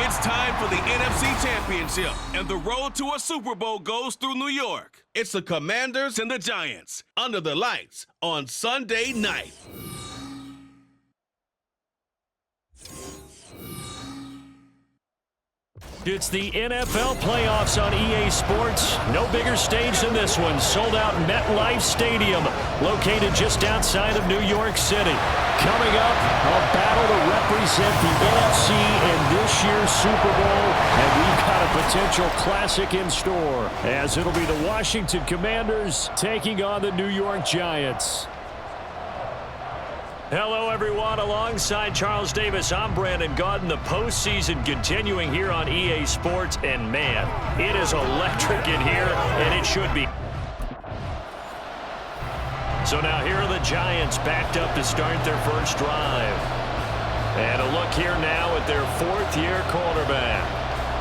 It's time for the NFC Championship, and the road to a Super Bowl goes through New York. It's the Commanders and the Giants, under the lights on Sunday night. It's the NFL playoffs on EA Sports. No bigger stage than this one. Sold out MetLife Stadium, located just outside of New York City. Coming up, a battle to represent the NFC in this year's Super Bowl. And we've got a potential classic in store, as it'll be the Washington Commanders taking on the New York Giants. Hello, everyone. Alongside Charles Davis, I'm Brandon Gaudin. The postseason continuing here on EA Sports. And, man, it is electric in here, and it should be. So now here are the Giants backed up to start their first drive. And a look here now at their fourth-year quarterback.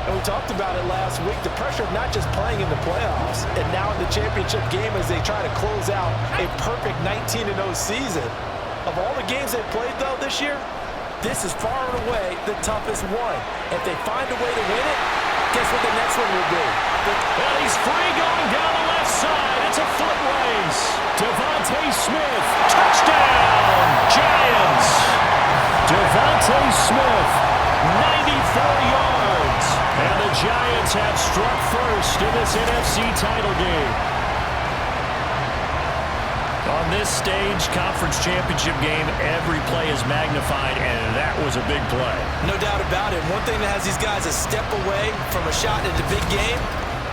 And we talked about it last week, the pressure of not just playing in the playoffs and now in the championship game as they try to close out a perfect 19-0 season. Of all the games they've played, though, this year, this is far and away the toughest one. If they find a way to win it, guess what the next one will be? Well, he's free going down the left side. It's a foot race. Devontae Smith, touchdown, Giants. Devontae Smith, 94 yards. And the Giants have struck first in this NFC title game. On this stage, conference championship game, every play is magnified, and that was a big play. No doubt about it. One thing that has these guys a step away from a shot at the big game,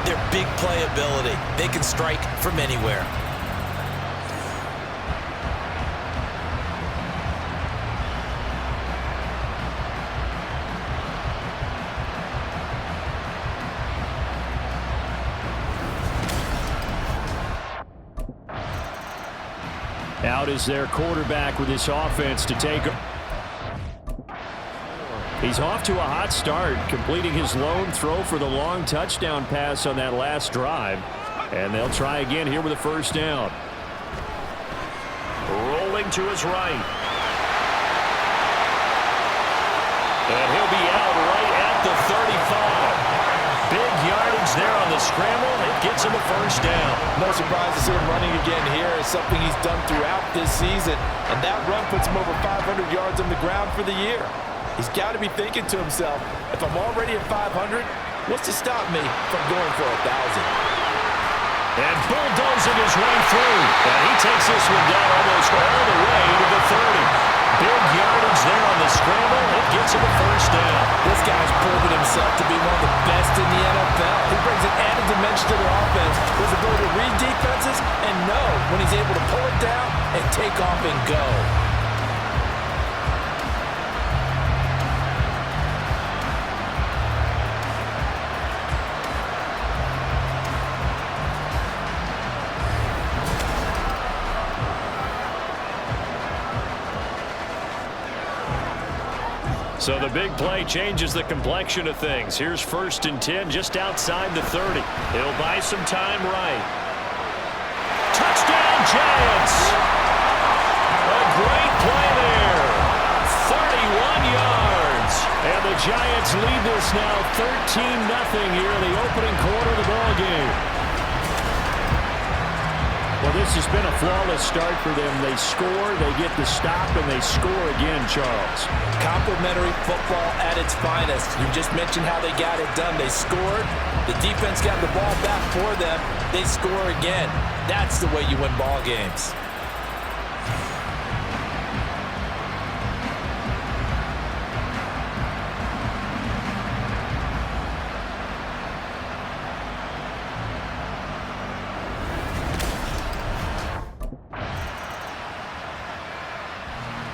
their big play ability. They can strike from anywhere. Out is their quarterback with this offense to take. He's off to a hot start, completing his lone throw for the long touchdown pass on that last drive. And they'll try again here with a first down. Rolling to his right. And he'll be out right at the 35. Big yardage there on the scramble. It gets him a first down. No surprise to see him running again here. It's something he's done throughout this season. And that run puts him over 500 yards on the ground for the year. He's got to be thinking to himself, if I'm already at 500, what's to stop me from going for 1,000? And bulldozing his way through. And he takes this one down almost all the way to the 30. Big yardage there on the scramble. It gets him a first down. This guy's proven himself to be one of the best in the NFL. He brings an added dimension to their offense, his ability to read defenses and know when he's able to pull it down and take off and go. So the big play changes the complexion of things. Here's 1st and 10 just outside the 30. He'll buy some time right. Touchdown, Giants! A great play there. 31 yards. And the Giants lead this now 13-0 here in the opening quarter of the ballgame. Well, this has been a flawless start for them. They score, they get the stop, and they score again, Charles. Complimentary football at its finest. You just mentioned how they got it done. They scored. The defense got the ball back for them. They score again. That's the way you win ball games.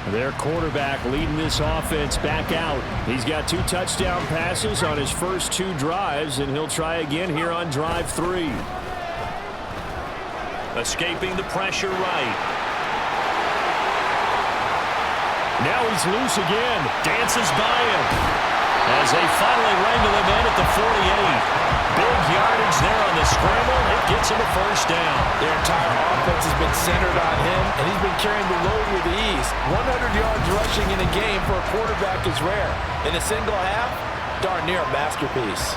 Their quarterback leading this offense back out. He's got 2 touchdown passes on his first 2 drives, and he'll try again here on drive 3. Escaping the pressure right. Now he's loose again. Dances by him as they finally wrangle him in at the 48. Big yardage there on the scramble. It gets him a first down. Their entire offense has been centered on him, and he's been carrying the load with ease. 100 yards rushing in a game for a quarterback is rare. In a single half, darn near a masterpiece.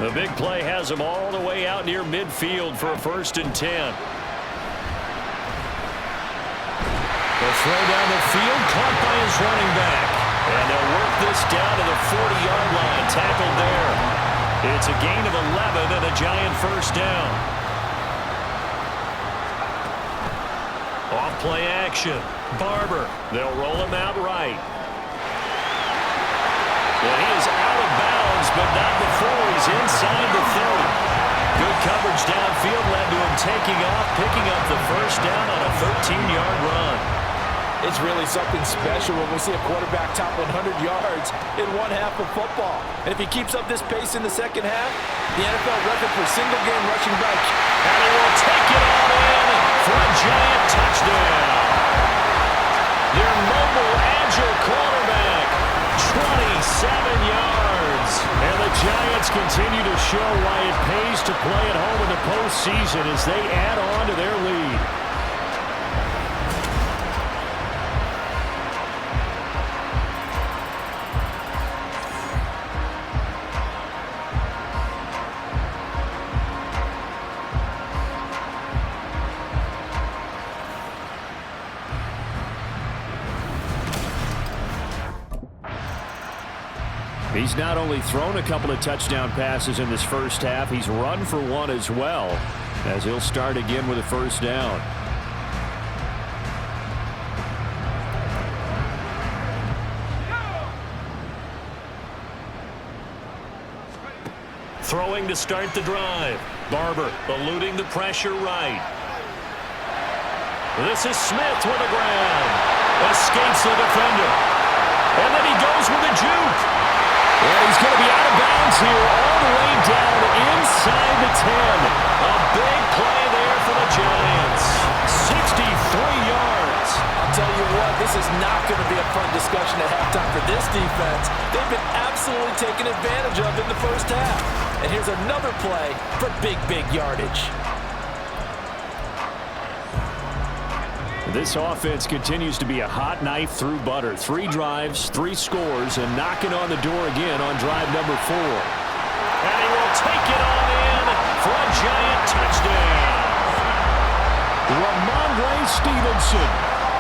The big play has him all the way out near midfield for a 1st and 10. The throw down the field, caught by his running back. And they'll work this down to the 40-yard line, tackled there. It's a gain of 11 and a Giant 1st down. Off play action. Barber. They'll roll him out right. Well, he is out of bounds, but not before he's inside the 30. Good coverage downfield led to him taking off, picking up the 1st down on a 13-yard run. It's really something special when we see a quarterback top 100 yards in one half of football. And if he keeps up this pace in the second half, the NFL record for single-game rushing back. And he will take it all in for a Giant touchdown. Their mobile, agile quarterback, 27 yards. And the Giants continue to show why it pays to play at home in the postseason as they add on to their lead. He's not only thrown a couple of touchdown passes in this first half, he's run for one as well, as he'll start again with a 1st down. Throwing to start the drive. Barber eluding the pressure right. This is Smith with the ground. Escapes the defender. And then he goes with the juke. And he's going to be out of bounds here all the way down inside the 10. A big play there for the Giants. 63 yards. I'll tell you what, this is not going to be a fun discussion at halftime for this defense. They've been absolutely taken advantage of in the first half. And here's another play for big yardage. This offense continues to be a hot knife through butter. 3 drives, 3 scores, and knocking on the door again on drive number 4. And he will take it on in for a Giant touchdown. Ramondre Stevenson,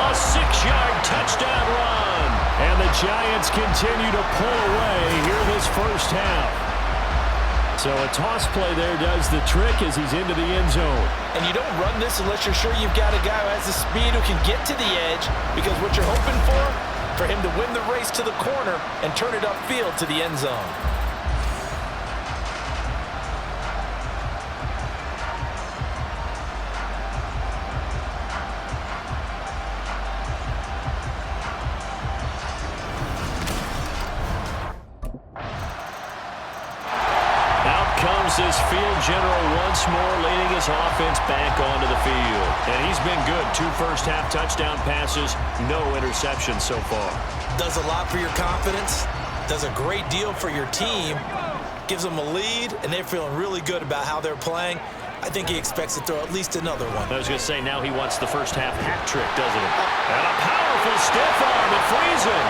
a 6-yard touchdown run. And the Giants continue to pull away here this first half. So a toss play there does the trick as he's into the end zone. And you don't run this unless you're sure you've got a guy who has the speed who can get to the edge, because what you're hoping for him to win the race to the corner and turn it upfield to the end zone. This field general once more leading his offense back onto the field. And he's been good. 2 first-half touchdown passes, no interceptions so far. Does a lot for your confidence, does a great deal for your team, gives them a lead, and they're feeling really good about how they're playing. I think he expects to throw at least another one. I was going to say, now he wants the first-half hat trick, doesn't he? And a powerful stiff arm that frees him.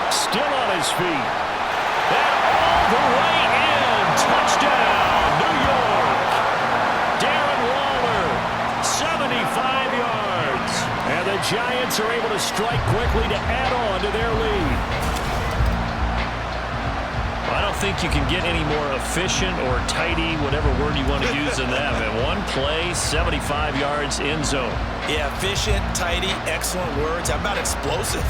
Still on his feet. And all the way in. Touchdown, New York. Darren Waller, 75 yards. And the Giants are able to strike quickly to add on to their lead. I don't think you can get any more efficient or tidy, whatever word you want to use in that. And one play, 75 yards, end zone. Yeah, efficient, tidy, excellent words. How about explosive?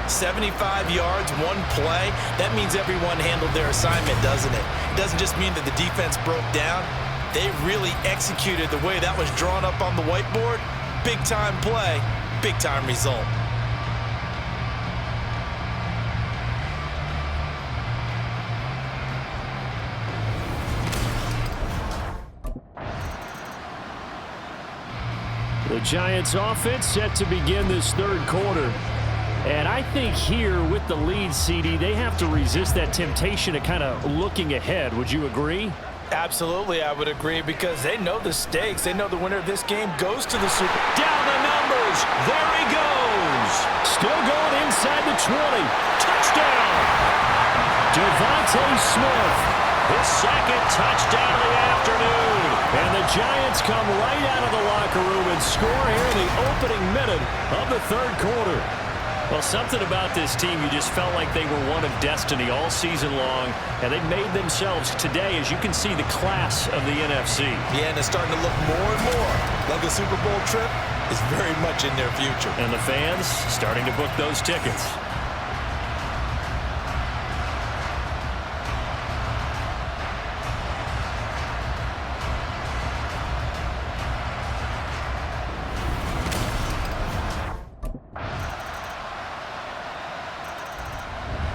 75 yards, one play. That means everyone handled their assignment, doesn't it? It doesn't just mean that the defense broke down. They really executed the way that was drawn up on the whiteboard. Big-time play, big-time result. The Giants offense set to begin this third quarter. And I think here with the lead, CD, they have to resist that temptation of kind of looking ahead. Would you agree? Absolutely, I would agree, because they know the stakes. They know the winner of this game goes to the Super Bowl. Down the numbers. There he goes. Still going inside the 20. Touchdown. Devontae Smith. His second touchdown of the afternoon. And the Giants come right out of the locker room and score here in the opening minute of the third quarter. Well, something about this team, you just felt like they were one of destiny all season long, and they made themselves today, as you can see, the class of the NFC. Yeah, and it's starting to look more and more like the Super Bowl trip is very much in their future. And the fans starting to book those tickets.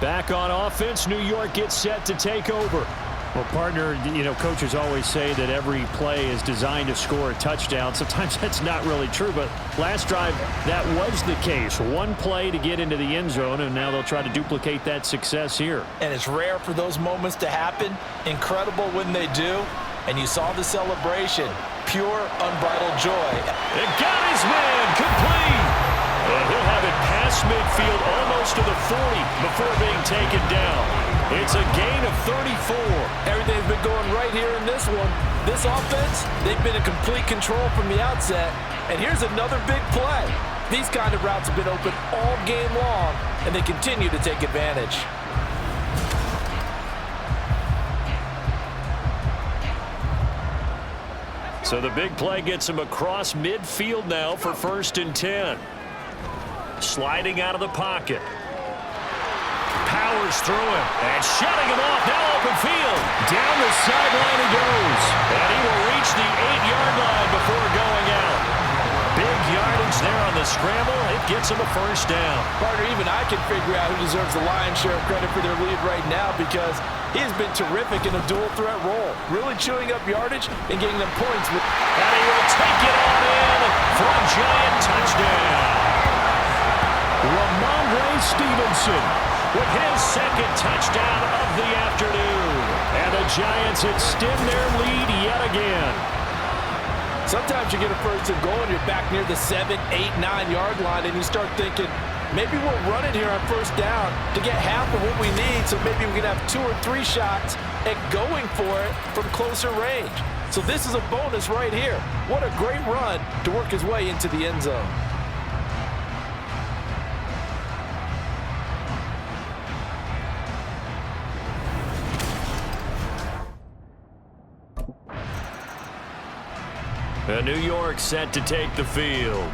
Back on offense, New York gets set to take over. Well, partner, coaches always say that every play is designed to score a touchdown. Sometimes that's not really true, but last drive, that was the case. One play to get into the end zone, and now they'll try to duplicate that success here. And it's rare for those moments to happen. Incredible when they do. And you saw the celebration. Pure, unbridled joy. It got his man complete. And he'll have it past midfield almost to the 40 before being taken down. It's a gain of 34. Everything's been going right here in this one. This offense, they've been in complete control from the outset. And here's another big play. These kind of routes have been open all game long, and they continue to take advantage. So the big play gets him across midfield now for 1st and 10. Sliding out of the pocket. Powers through him. And shutting him off. Now open field. Down the sideline he goes. And he will reach the 8-yard line before going out. Big yardage there on the scramble. It gets him a 1st down. Partner, even I can figure out who deserves the lion's share of credit for their lead right now, because he has been terrific in a dual threat role. Really chewing up yardage and getting them points. And he will take it on in for a Giant touchdown. Ramondre Stevenson with his second touchdown of the afternoon. And the Giants extend their lead yet again. Sometimes you get a 1st and goal and you're back near the 7, 8, 9-yard line, and you start thinking, maybe we'll run it here on 1st down to get half of what we need, so maybe we can have 2 or 3 shots at going for it from closer range. So this is a bonus right here. What a great run to work his way into the end zone. New York set to take the field.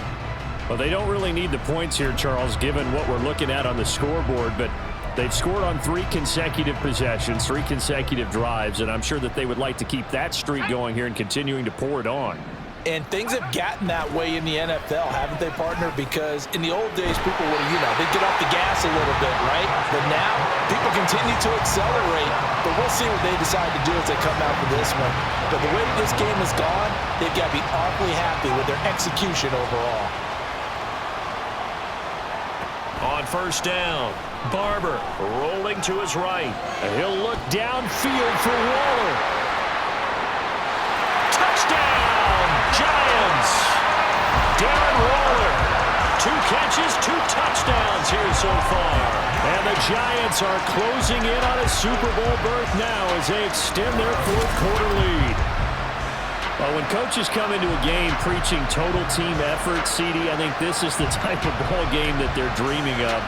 Well, they don't really need the points here, Charles, given what we're looking at on the scoreboard, but they've scored on 3 consecutive possessions, 3 consecutive drives, and I'm sure that they would like to keep that streak going here and continuing to pour it on. And things have gotten that way in the NFL, haven't they, partner? Because in the old days, people would have, they'd get off the gas a little bit, right? But now, people continue to accelerate. But we'll see what they decide to do as they come out for this one. But the way that this game has gone, they've got to be awfully happy with their execution overall. On 1st down, Barber rolling to his right. And he'll look downfield for Waller. Touchdown! Giants. Darren Waller. 2 catches, 2 touchdowns here so far. And the Giants are closing in on a Super Bowl berth now as they extend their 4th quarter lead. Well, when coaches come into a game preaching total team effort, CD, I think this is the type of ball game that they're dreaming of.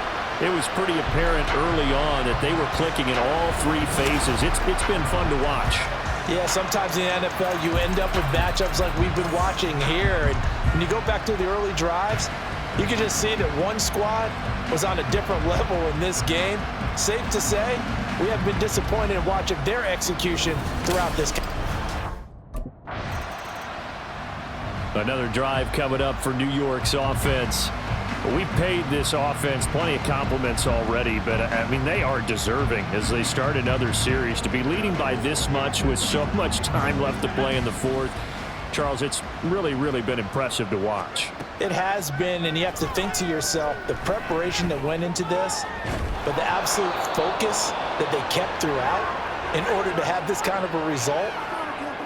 It was pretty apparent early on that they were clicking in all 3 phases. It's been fun to watch. Yeah, sometimes in the NFL you end up with matchups like we've been watching here. And when you go back to the early drives, you can just see that one squad was on a different level in this game. Safe to say, we have been disappointed in watching their execution throughout this game. Another drive coming up for New York's offense. We've paid this offense plenty of compliments already, but, I mean, they are deserving as they start another series. To be leading by this much with so much time left to play in the 4th, Charles, it's really, really been impressive to watch. It has been, and you have to think to yourself, the preparation that went into this, but the absolute focus that they kept throughout in order to have this kind of a result.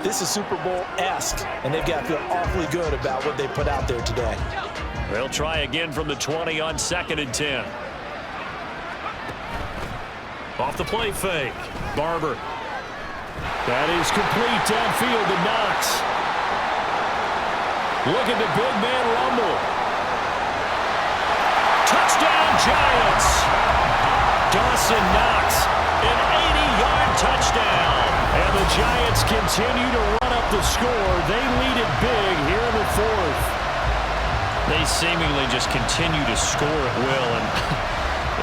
This is Super Bowl-esque, and they've got to feel awfully good about what they put out there today. They'll try again from the 20 on 2nd and 10. Off the play fake. Barber. That is complete downfield to Knox. Look at the big man rumble. Touchdown, Giants. Dawson Knox, an 80-yard touchdown. And the Giants continue to run up the score. They lead it big here in the 4th. They seemingly just continue to score at will. And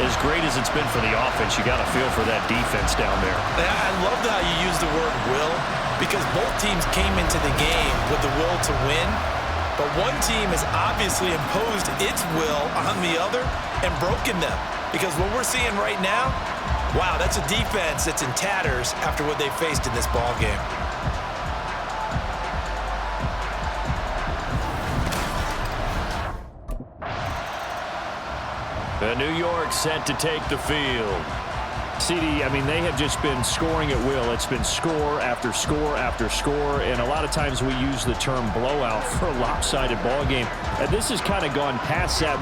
as great as it's been for the offense, you got to feel for that defense down there. I love how you use the word will, because both teams came into the game with the will to win. But one team has obviously imposed its will on the other and broken them. Because what we're seeing right now, wow, that's a defense that's in tatters after what they faced in this ballgame. The New York set to take the field. CD, I mean, they have just been scoring at will. It's been score after score after score, and a lot of times we use the term blowout for a lopsided ball game. And this has kind of gone past that.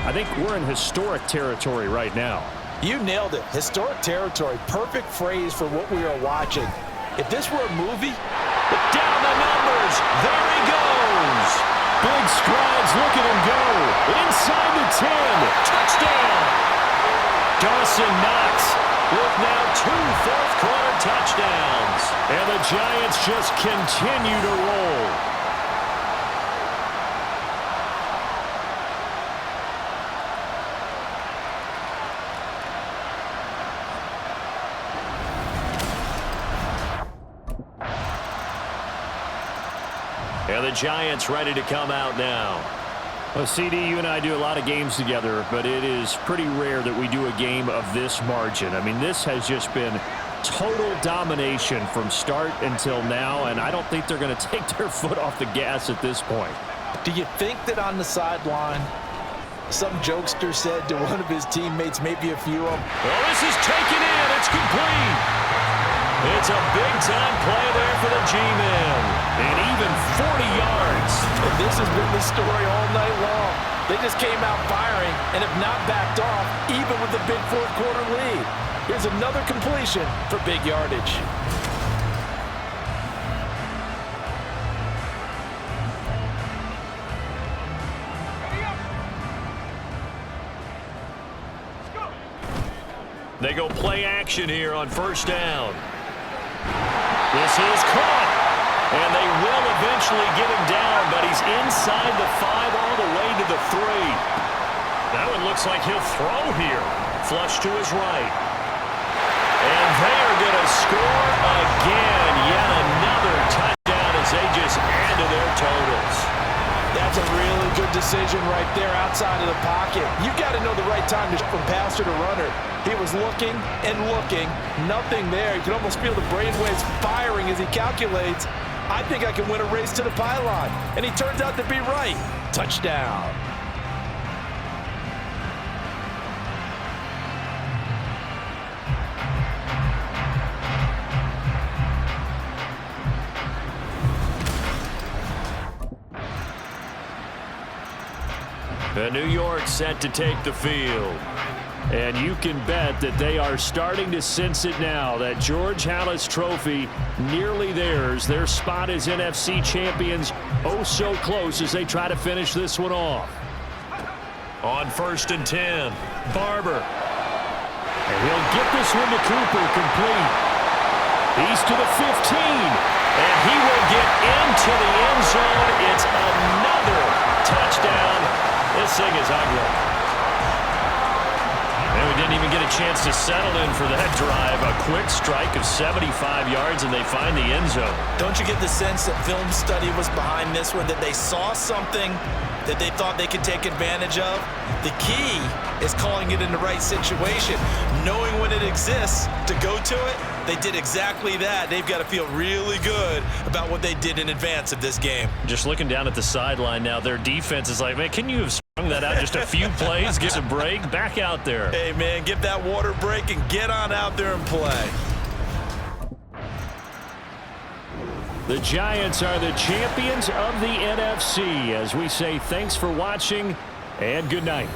I think we're in historic territory right now. You nailed it. Historic territory. Perfect phrase for what we are watching. If this were a movie, down the numbers. There he goes. Big strides. Look at him go. Inside the 10. Touchdown. Dawson Knox with now 2 fourth-quarter touchdowns. And the Giants just continue to roll. And the Giants ready to come out now. Well, CD, you and I do a lot of games together, but it is pretty rare that we do a game of this margin. I mean, this has just been total domination from start until now, and I don't think they're going to take their foot off the gas at this point. do you think that on the sideline, some jokester said to one of his teammates, maybe a few of them, well, this is taken in. It's complete. It's a big-time play there for the G-Men. And even 40 yards. And this has been the story all night long. They just came out firing and have not backed off, even with the big fourth-quarter lead. Here's another completion for big yardage. They go play action here on first down. This is caught. And they will eventually get him down, but he's inside the 5 all the way to the 3. That one looks like he'll throw here. Flush to his right. And they are going to score again. Yet another touchdown as they just add to their totals. That's a really good decision right there outside of the pocket. You've got to know the right time from passer to runner. He was looking and looking, nothing there. You can almost feel the brainwaves firing as he calculates, I think I can win a race to the pylon. And he turns out to be right. Touchdown. The New York set to take the field. And you can bet that they are starting to sense it now. That George Halas trophy nearly theirs. Their spot as NFC champions oh so close as they try to finish this one off. On 1st and 10, Barber. And he'll get this one to Cooper complete. He's to the 15. And he will get into the end zone. It's another touchdown. This thing is ugly. And we didn't even get a chance to settle in for that drive. A quick strike of 75 yards, and they find the end zone. Don't you get the sense that film study was behind this one, that they saw something that they thought they could take advantage of? The key is calling it in the right situation, knowing when it exists to go to it. They did exactly that. They've got to feel really good about what they did in advance of this game. Just looking down at the sideline now, their defense is like, man, can you have sprung that out just a few plays, get a break, back out there. Hey, man, give that water break and get on out there and play. The Giants are the champions of the NFC. As we say, thanks for watching and good night.